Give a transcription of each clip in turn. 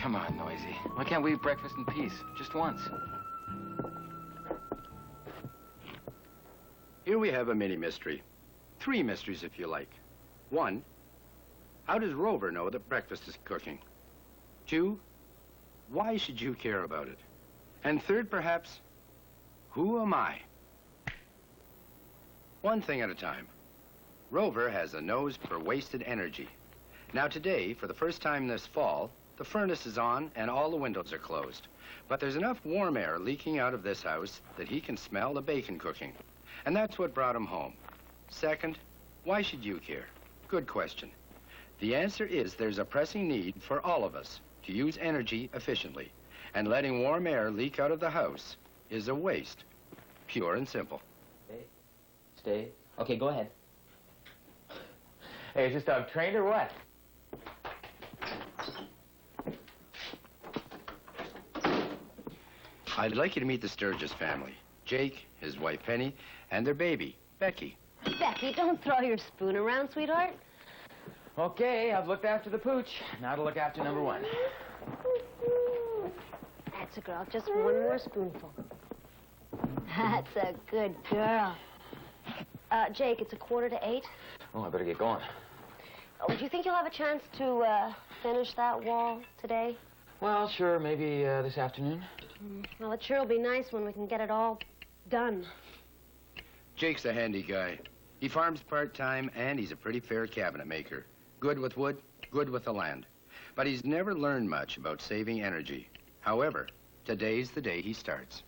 Come on, Noisy. Why can't we eat breakfast in peace? Just once. Here we have a mini mystery. 3 mysteries, if you like. 1, how does Rover know that breakfast is cooking? 2, why should you care about it? And 3rd, perhaps, who am I? One thing at a time. Rover has a nose for wasted energy. Now today, for the first time this fall, the furnace is on and all the windows are closed. But there's enough warm air leaking out of this house that he can smell the bacon cooking. And that's what brought him home. 2nd, why should you care? Good question. The answer is there's a pressing need for all of us to use energy efficiently. And letting warm air leak out of the house is a waste. Pure and simple. Stay. Okay, go ahead. Hey, is this dog trained or what? I'd like you to meet the Sturgess family. Jake, his wife Penny, and their baby, Becky. Becky, don't throw your spoon around, sweetheart. Okay, I've looked after the pooch. Now to look after number 1. That's a girl. Just one more spoonful. That's a good girl. Jake, it's 7:45. Oh, I better get going. Oh, do you think you'll have a chance to finish that wall today? Well, sure, maybe this afternoon. Well, it sure will be nice when we can get it all done. Jake's a handy guy. He farms part-time, and he's a pretty fair cabinet maker. Good with wood, good with the land. But he's never learned much about saving energy. However, today's the day he starts.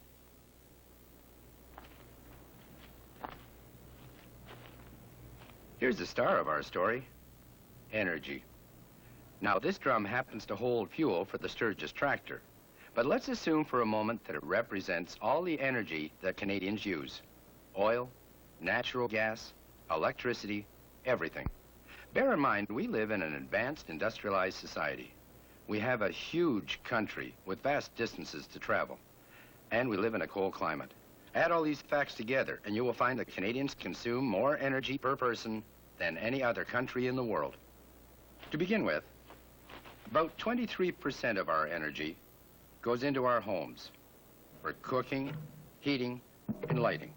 Here's the star of our story, energy. Now, this drum happens to hold fuel for the Sturgess tractor. But let's assume for a moment that it represents all the energy that Canadians use. Oil, natural gas, electricity, everything. Bear in mind, we live in an advanced industrialized society. We have a huge country with vast distances to travel. And we live in a cold climate. Add all these facts together, and you will find that Canadians consume more energy per person than any other country in the world. To begin with, about 23% of our energy goes into our homes for cooking, heating, and lighting.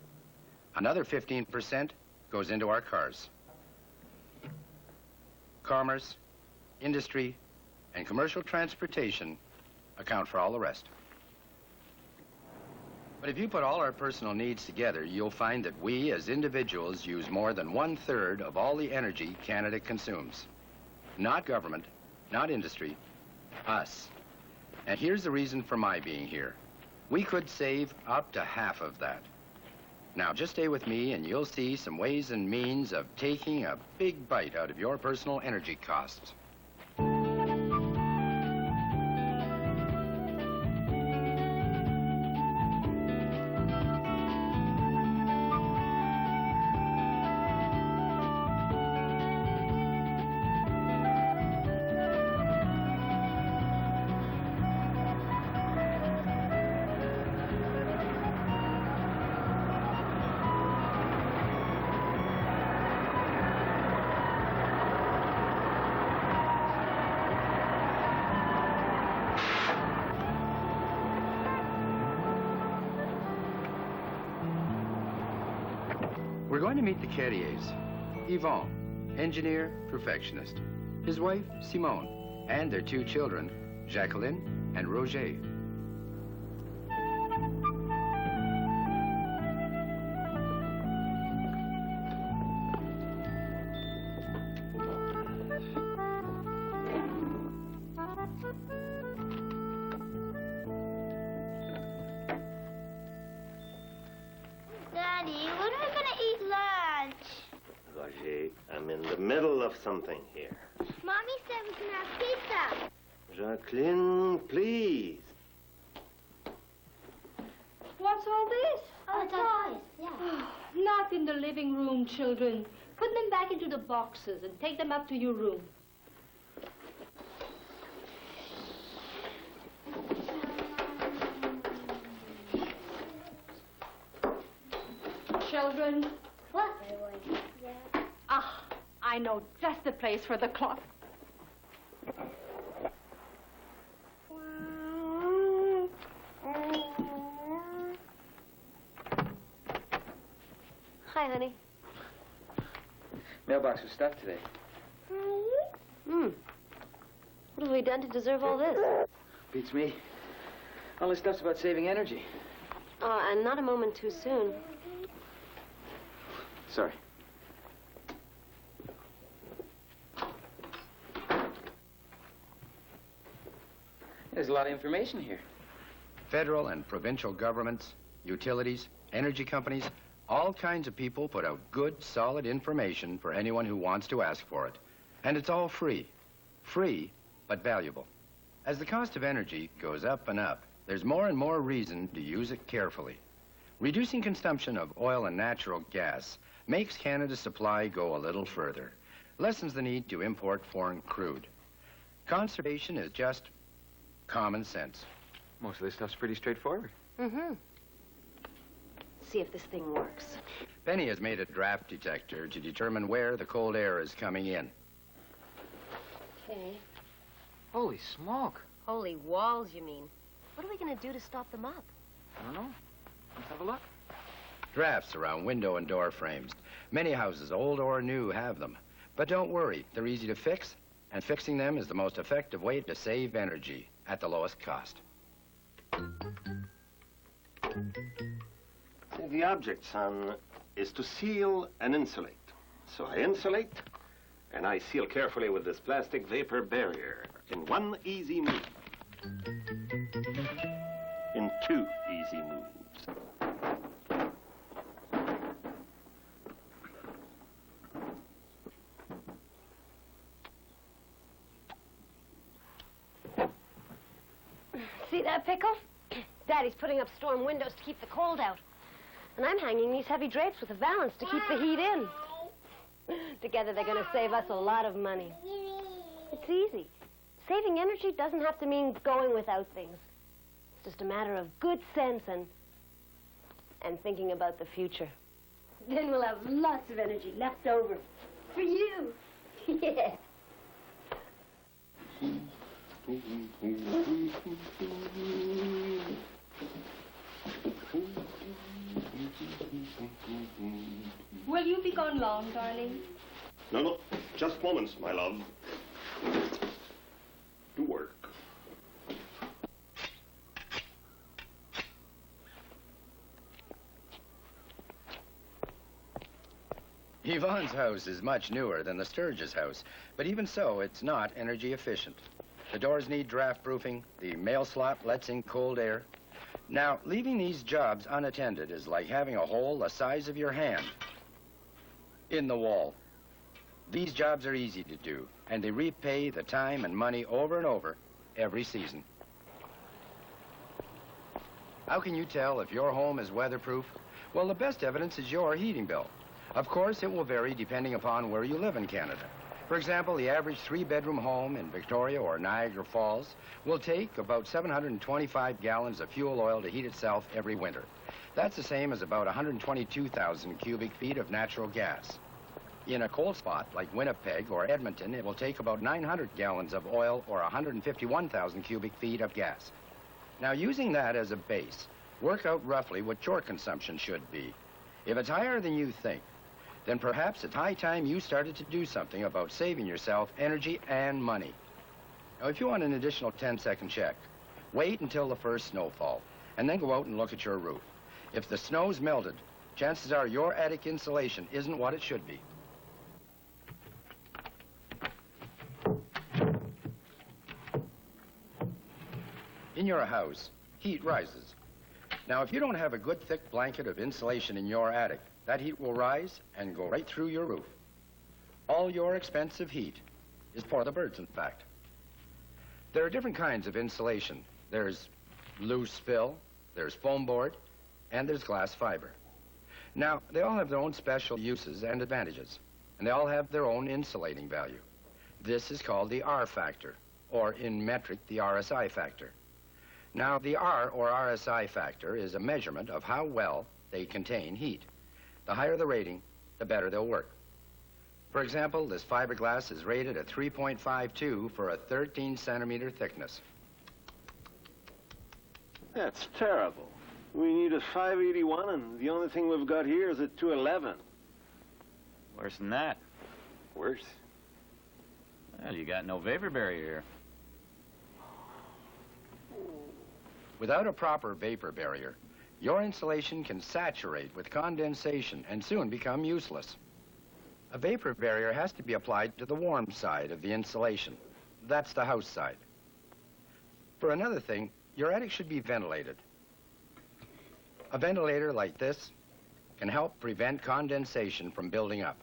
Another 15% goes into our cars. Commerce, industry, and commercial transportation account for all the rest. But if you put all our personal needs together, you'll find that we as individuals use more than 1/3 of all the energy Canada consumes. Not government, not industry, us. And here's the reason for my being here. We could save up to half of that. Now, just stay with me and you'll see some ways and means of taking a big bite out of your personal energy costs. We're going to meet the Carriers. Yvon, engineer, perfectionist. His wife, Simone, and their 2 children, Jacqueline and Roger. Daddy, when are we gonna eat lunch? Roger, I'm in the middle of something here. Mommy said we can have pizza. Jacqueline, please. What's all this? Oh, toys. Yeah. Not in the living room, children. Put them back into the boxes and take them up to your room. Children. What? Yeah. Ah, I know just the place for the clock. Hi, honey. Mailbox was stuffed today. What have we done to deserve all this? Beats me. All this stuff's about saving energy. Oh, and not a moment too soon. Sorry. There's a lot of information here. Federal and provincial governments, utilities, energy companies, all kinds of people put out good, solid information for anyone who wants to ask for it. And it's all free. Free, but valuable. As the cost of energy goes up and up, there's more and more reason to use it carefully. Reducing consumption of oil and natural gas makes Canada's supply go a little further, lessens the need to import foreign crude. Conservation is just common sense. Most of this stuff's pretty straightforward. Mm-hmm. See if this thing works. Penny has made a draft detector to determine where the cold air is coming in. Okay. Holy smoke. Holy walls, you mean? What are we going to do to stop them up? I don't know. Let's have a look. Drafts around window and door frames. Many houses, old or new, have them. But don't worry, they're easy to fix, and fixing them is the most effective way to save energy at the lowest cost. See, the object, son, is to seal and insulate. So I insulate, and I seal carefully with this plastic vapor barrier in one easy move. In two easy moves. See that, Pickle? Daddy's putting up storm windows to keep the cold out. And I'm hanging these heavy drapes with a valance to keep the heat in. Together, they're going to save us a lot of money. It's easy. Saving energy doesn't have to mean going without things. It's just a matter of good sense and thinking about the future. Then we'll have lots of energy left over for you. Yeah. Will you be gone long, darling? No, just moments, my love. Do work. Yvonne's house is much newer than the Sturgess house, but even so, it's not energy efficient. The doors need draft proofing, the mail slot lets in cold air. Now, leaving these jobs unattended is like having a hole the size of your hand in the wall. These jobs are easy to do, and they repay the time and money over and over every season. How can you tell if your home is weatherproof? Well, the best evidence is your heating bill. Of course, it will vary depending upon where you live in Canada. For example, the average 3-bedroom home in Victoria or Niagara Falls will take about 725 gallons of fuel oil to heat itself every winter. That's the same as about 122,000 cubic feet of natural gas. In a cold spot like Winnipeg or Edmonton, it will take about 900 gallons of oil or 151,000 cubic feet of gas. Now, using that as a base, work out roughly what your consumption should be. If it's higher than you think, then perhaps it's high time you started to do something about saving yourself energy and money. Now, if you want an additional 10-second check, wait until the first snowfall, and then go out and look at your roof. If the snow's melted, chances are your attic insulation isn't what it should be. In your house, heat rises. Now, if you don't have a good thick blanket of insulation in your attic, that heat will rise and go right through your roof. All your expensive heat is for the birds, in fact. There are different kinds of insulation. There's loose fill, there's foam board, and there's glass fiber. Now, they all have their own special uses and advantages, and they all have their own insulating value. This is called the R factor, or in metric, the RSI factor. Now, the R or RSI factor is a measurement of how well they contain heat. The higher the rating, the better they'll work. For example, this fiberglass is rated at 3.52 for a 13-centimeter thickness. That's terrible. We need a 581, and the only thing we've got here is a 211. Worse than that. Worse. Well, you got no vapor barrier here. Without a proper vapor barrier, your insulation can saturate with condensation and soon become useless. A vapor barrier has to be applied to the warm side of the insulation. That's the house side. For another thing, your attic should be ventilated. A ventilator like this can help prevent condensation from building up.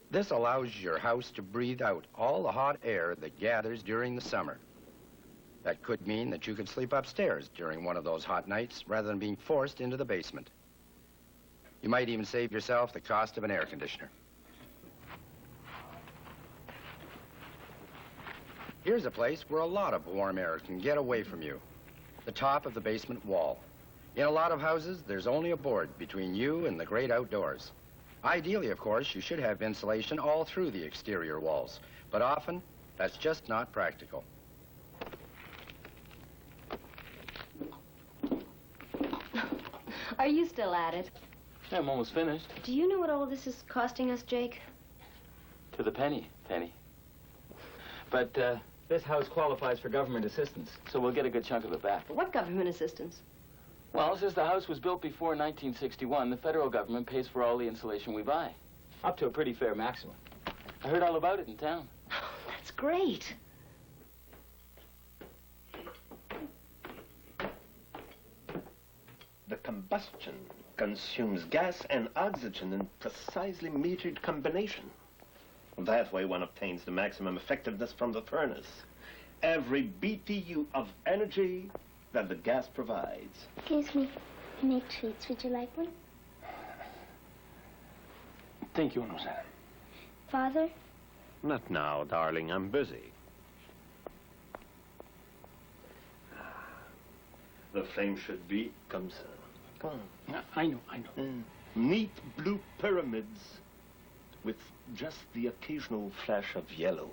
This allows your house to breathe out all the hot air that gathers during the summer. That could mean that you could sleep upstairs during one of those hot nights rather than being forced into the basement. You might even save yourself the cost of an air conditioner. Here's a place where a lot of warm air can get away from you. The top of the basement wall. In a lot of houses, there's only a board between you and the great outdoors. Ideally, of course, you should have insulation all through the exterior walls, but often that's just not practical. Are you still at it? I'm almost finished. Do you know what all this is costing us, Jake? To the penny, Penny. But this house qualifies for government assistance, so we'll get a good chunk of it back. What government assistance? Well, since the house was built before 1961, the federal government pays for all the insulation we buy. Up to a pretty fair maximum. I heard all about it in town. Oh, that's great. The combustion consumes gas and oxygen in precisely metered combination. That way one obtains the maximum effectiveness from the furnace. Every BTU of energy that the gas provides. Excuse me. I make treats. Would you like one? Thank you, Rosanna. Father? Not now, darling. I'm busy. The flame should be comme ça. Come on. I know. Neat blue pyramids with just the occasional flash of yellow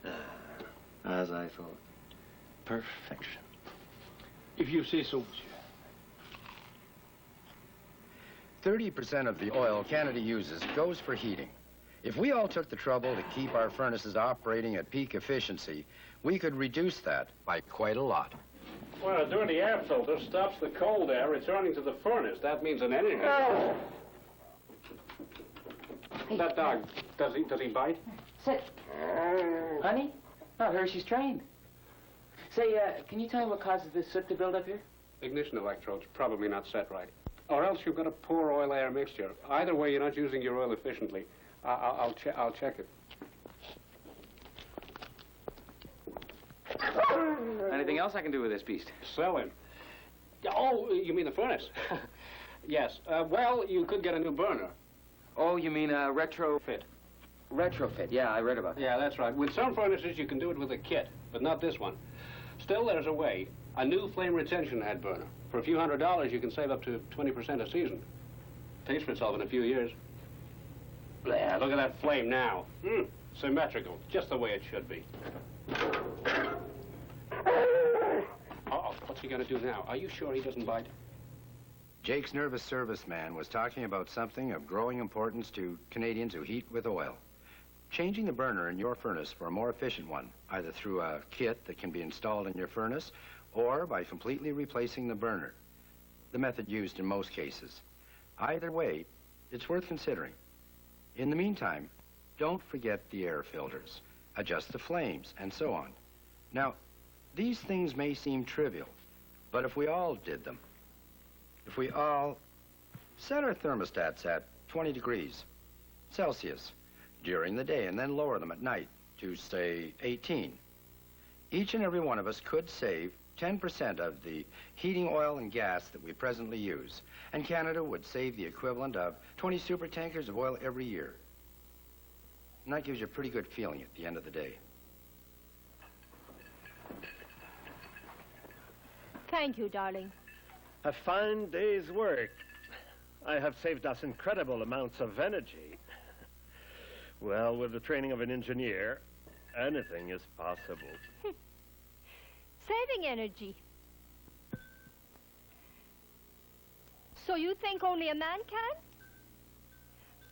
in them. As I thought. Perfection. If you say so, monsieur. 30% of the oil Canada uses goes for heating. If we all took the trouble to keep our furnaces operating at peak efficiency, we could reduce that by quite a lot. Well, a dirty air filter stops the cold air returning to the furnace. That means an energy. That dog, does he bite? Sit. Honey? Not her, she's trained. Say, can you tell me what causes this soot to build up here? Ignition electrodes, probably not set right. Or else you've got a poor oil-air mixture. Either way, you're not using your oil efficiently. I'll check it. Anything else I can do with this beast? Sell him. Oh, you mean the furnace? Yes. Well, you could get a new burner. Oh, you mean a retrofit? Retrofit, yeah, I read about that. Yeah, that's right. With some furnaces, you can do it with a kit, but not this one. Still, there's a way. A new flame retention head burner. For a few $100s, you can save up to 20% a season. Pays for itself in a few years. There, look at that flame now. Symmetrical, just the way it should be. Uh-oh, what's he gonna do now? Are you sure he doesn't bite? Jake's nervous serviceman was talking about something of growing importance to Canadians who heat with oil. Changing the burner in your furnace for a more efficient one, either through a kit that can be installed in your furnace or by completely replacing the burner, the method used in most cases. Either way, it's worth considering. In the meantime, don't forget the air filters, adjust the flames, and so on. Now, these things may seem trivial, but if we all did them, if we all set our thermostats at 20 degrees Celsius during the day and then lower them at night to, say, 18, each and every one of us could save 10% of the heating oil and gas that we presently use, and Canada would save the equivalent of 20 super tankers of oil every year. And that gives you a pretty good feeling at the end of the day. Thank you, darling. A fine day's work. I have saved us incredible amounts of energy. Well, with the training of an engineer, anything is possible. Saving energy. So you think only a man can?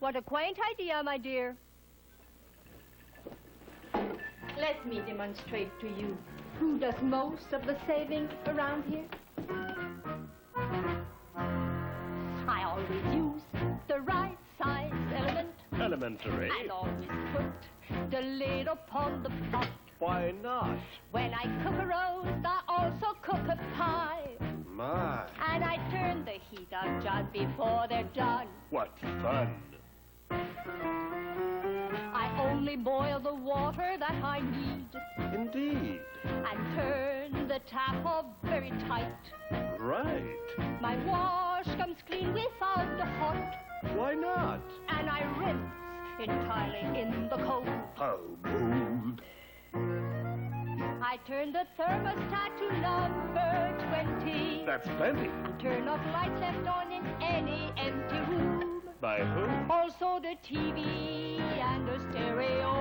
What a quaint idea, my dear. Let me demonstrate to you who does most of the saving around here. I always use the right size element. Elementary. And always put the lid upon the pot. Why not? When I cook a roast, I also cook a pie. My, And I turn the heat on just before they're done. what fun. I only boil the water that I need. Indeed. And turn the tap off very tight. Right. My wash comes clean without the hot. Why not? And I rinse entirely in the cold. How bold. I turn the thermostat to number 20. That's plenty. And turn off lights left on in any empty room. By whom? Also the TV and the stereo.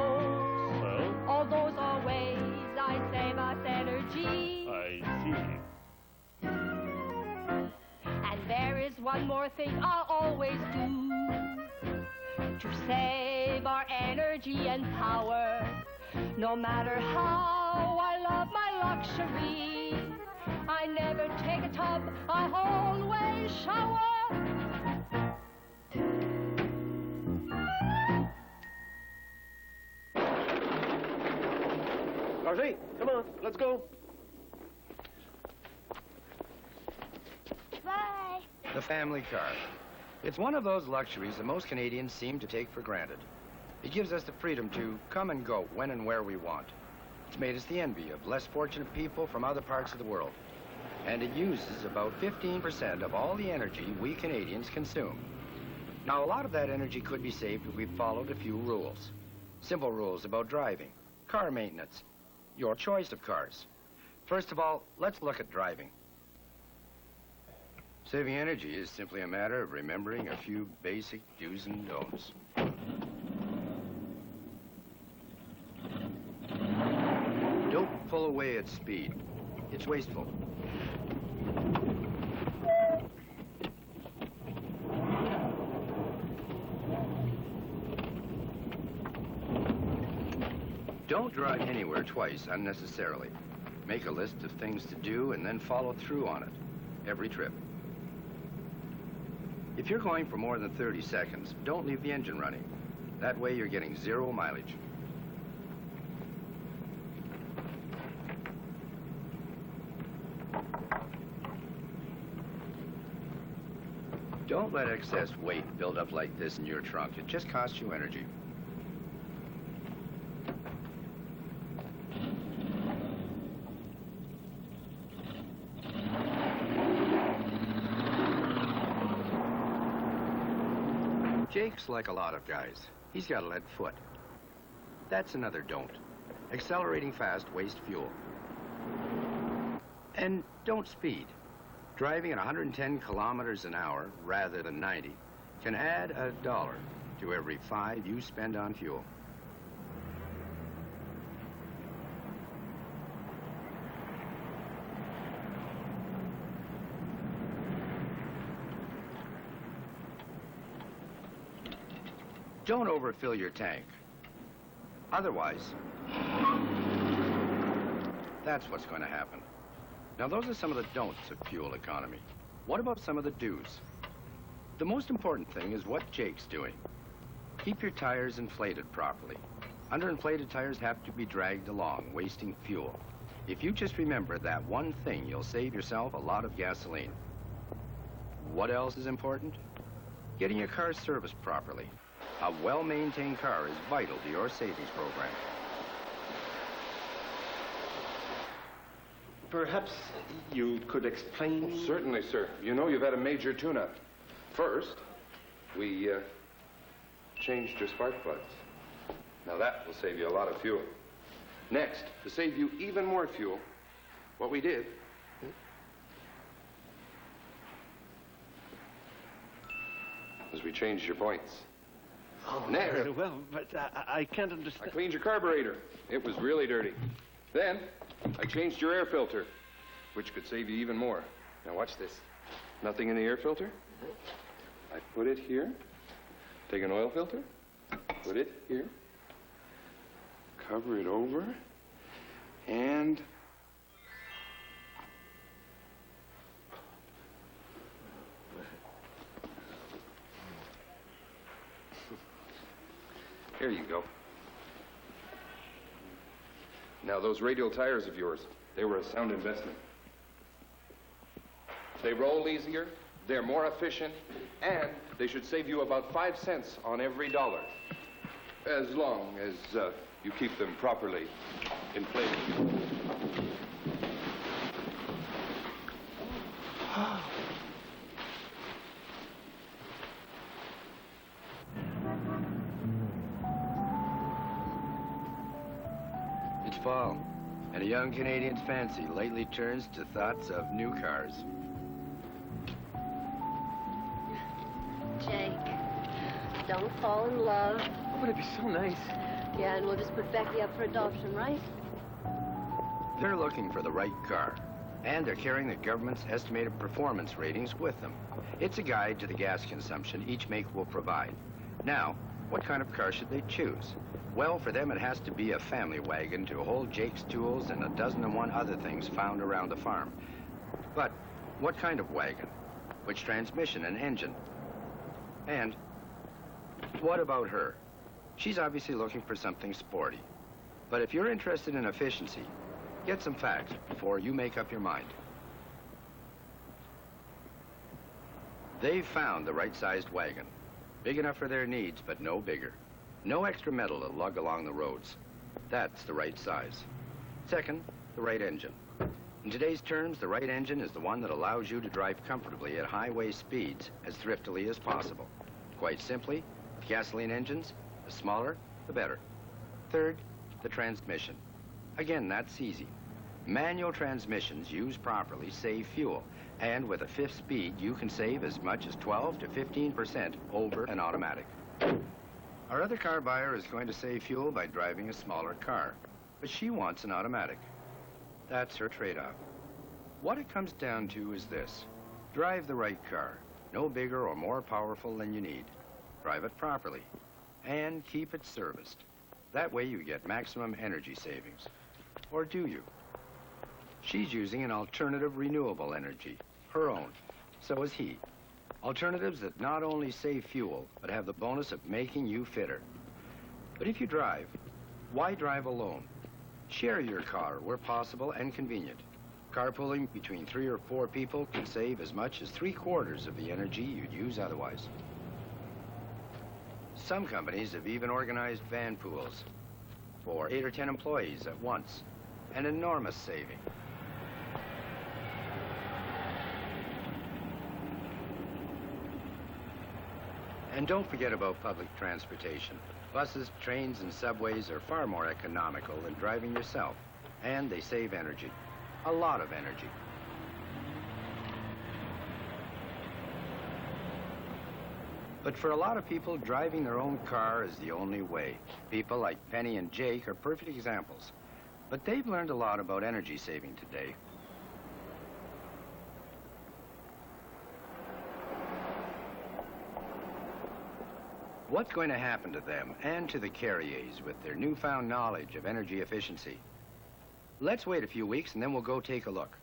Well, All those are ways I save us energy. I see. And there is one more thing I always do. To save our energy and power. No matter how I love my luxury, I never take a tub, I always shower. Darcy, come on, let's go. Bye. The family car. It's one of those luxuries that most Canadians seem to take for granted. It gives us the freedom to come and go when and where we want. It's made us the envy of less fortunate people from other parts of the world. And it uses about 15% of all the energy we Canadians consume. Now, a lot of that energy could be saved if we followed a few rules. Simple rules about driving, car maintenance, your choice of cars. First of all, let's look at driving. Saving energy is simply a matter of remembering a few basic do's and don'ts. Don't pull away at speed. It's wasteful. Don't drive anywhere twice unnecessarily. Make a list of things to do and then follow through on it every trip. If you're going for more than 30 seconds, don't leave the engine running. That way you're getting 0 mileage. Don't let excess weight build up like this in your trunk. It just costs you energy. Jake's like a lot of guys. He's got a lead foot. That's another don't. Accelerating fast wastes fuel. And don't speed. Driving at 110 kilometers an hour rather than 90 can add $1 to every 5 you spend on fuel. Don't overfill your tank. Otherwise, that's what's going to happen. Now, those are some of the don'ts of fuel economy. What about some of the do's? The most important thing is what Jake's doing. Keep your tires inflated properly. Underinflated tires have to be dragged along, wasting fuel. If you just remember that one thing, you'll save yourself a lot of gasoline. What else is important? Getting your car serviced properly. A well-maintained car is vital to your savings program. Perhaps you could explain? Oh, certainly, sir. You know you've had a major tune-up. First, we changed your spark plugs. Now that will save you a lot of fuel. Next, to save you even more fuel, what we did was we changed your points. Oh, Next. very well, but I can't I understand. cleaned your carburetor. It was really dirty. Then, I changed your air filter, which could save you even more. Now watch this. Nothing in the air filter? I put it here. Take an oil filter. Put it here. Cover it over. And... here you go. Now, those radial tires of yours, they were a sound investment. They roll easier, they're more efficient, and they should save you about 5 cents on every dollar. As long as you keep them properly inflated. It's fall, and a young Canadian's fancy lately turns to thoughts of new cars. Jake, don't fall in love. Oh, but it'd be so nice. Yeah, and we'll just put Becky up for adoption, right? They're looking for the right car, and they're carrying the government's estimated performance ratings with them. It's a guide to the gas consumption each make will provide. Now, what kind of car should they choose? Well, for them, it has to be a family wagon to hold Jake's tools and a dozen and one other things found around the farm. But what kind of wagon? Which transmission and engine? And what about her? She's obviously looking for something sporty. But if you're interested in efficiency, get some facts before you make up your mind. They've found the right-sized wagon. Big enough for their needs, but no bigger. No extra metal to lug along the roads. That's the right size. Second, the right engine. In today's terms, the right engine is the one that allows you to drive comfortably at highway speeds as thriftily as possible. Quite simply, with gasoline engines, the smaller, the better. Third, the transmission. Again, that's easy. Manual transmissions used properly save fuel, and with a fifth speed, you can save as much as 12 to 15% over an automatic. Our other car buyer is going to save fuel by driving a smaller car, but she wants an automatic. That's her trade-off. What it comes down to is this. Drive the right car, no bigger or more powerful than you need. Drive it properly, and keep it serviced. That way you get maximum energy savings. Or do you? She's using an alternative renewable energy, her own. So is he. Alternatives that not only save fuel, but have the bonus of making you fitter. But if you drive, why drive alone? Share your car where possible and convenient. Carpooling between 3 or 4 people can save as much as 3/4 of the energy you'd use otherwise. Some companies have even organized van pools for 8 or 10 employees at once. An enormous saving. And don't forget about public transportation. Buses, trains, and subways are far more economical than driving yourself, and they save energy. A lot of energy. But for a lot of people, driving their own car is the only way. People like Penny and Jake are perfect examples. But they've learned a lot about energy saving today. What's going to happen to them and to the Carriers with their newfound knowledge of energy efficiency? Let's wait a few weeks and then we'll go take a look.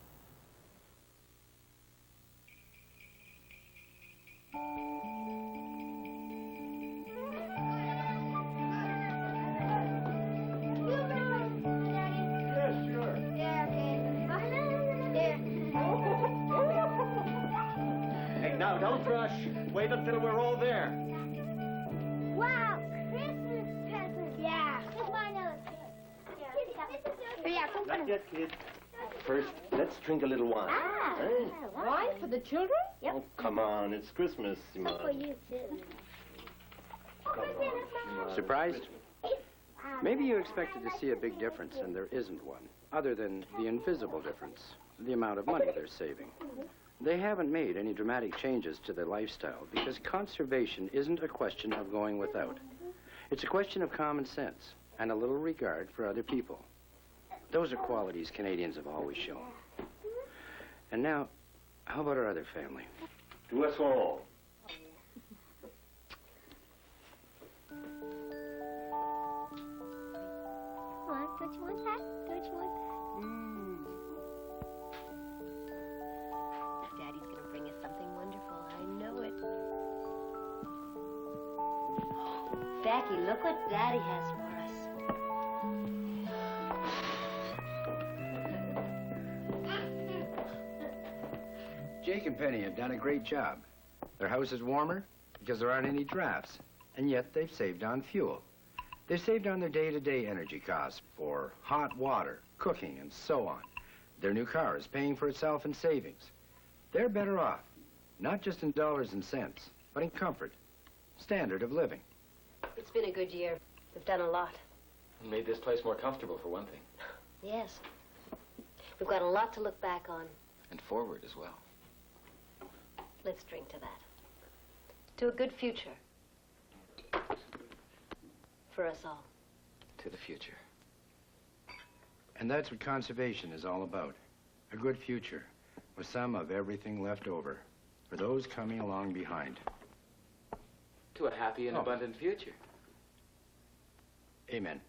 Hey, now, don't rush. Wait until we're all there. Wow, Christmas presents. Yeah. Here's my nose. Yeah, Not yet, kid. First, let's drink a little wine. Hey? Wine for the children? Yep. Oh, come on. It's Christmas, Simone. For you, too. Come on, Simone. Surprised? Maybe you expected to see a big difference, and there isn't one, other than the invisible difference, the amount of money they're saving. They haven't made any dramatic changes to their lifestyle because conservation isn't a question of going without. It's a question of common sense and a little regard for other people. Those are qualities Canadians have always shown. And now, how How about our other family? To us all. Come on, don't you want that? Don't you want that? Daddy's gonna bring us something wonderful. I know it. Becky, look what Daddy has for us. Jake and Penny have done a great job. Their house is warmer because there aren't any drafts, and yet they've saved on fuel. They've saved on their day-to-day energy costs for hot water, cooking, and so on. Their new car is paying for itself in savings. They're better off, not just in dollars and cents, but in comfort, standard of living. It's been a good year. We've done a lot. Made this place more comfortable, for one thing. Yes. We've got a lot to look back on. And forward as well. Let's drink to that. To a good future. For us all. To the future. And that's what conservation is all about. A good future, with some of everything left over for those coming along behind. To a happy and abundant future. Amen.